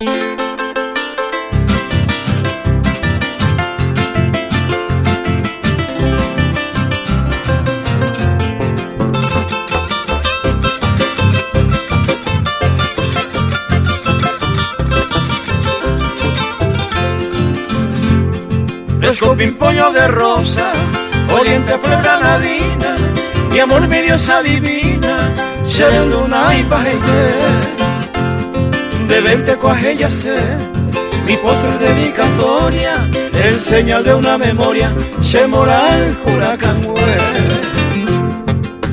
Fresco pimpollo de rosa, oriente flor granadina, mi amor mi diosa divina, ser luna y pajete, de 20 coajellas ser, mi postre dedicatoria, en señal de una memoria, se moral huracán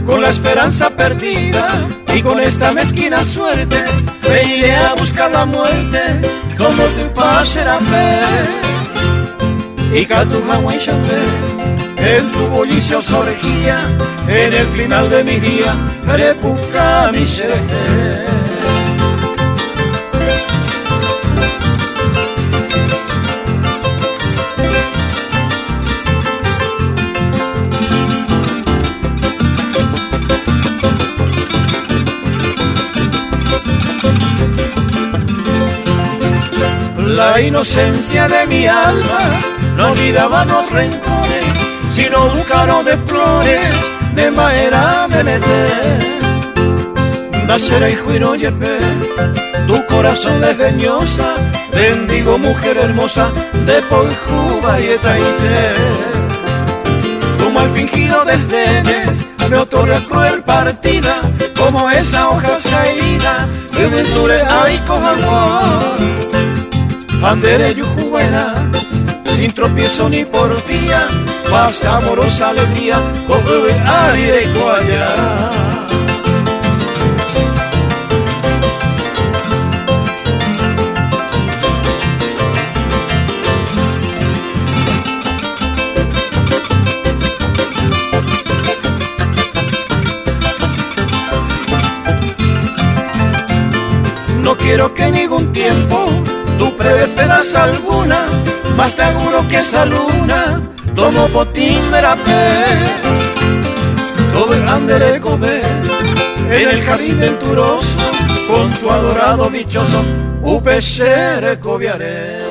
con la esperanza perdida y con esta mezquina suerte, me iré a buscar la muerte, como tu paz será ver. Y catuja guaychapé, en tu bulliciosa orgía, en el final de mi día, repuca mi seré. La inocencia de mi alma no olvidaba los rencores, sino buscaron de flores, de madera me meté. Da cera y juiro yepe, tu corazón desdeñosa, bendigo mujer hermosa, de Ponjuba y Etaité. Tu mal fingido desdenes, me otorga cruel partida, como esas hojas caídas, que venture ay con amor. Andere yujubuena, sin tropiezo ni porfía, paz, amorosa alegría, con aire y coalla. No quiero que ningún tiempo tú pruebes penas alguna, más te auguro que esa luna tomo potín de la fe. Todo el andere comer en el jardín venturoso, con tu adorado dichoso, upesere cobiaré.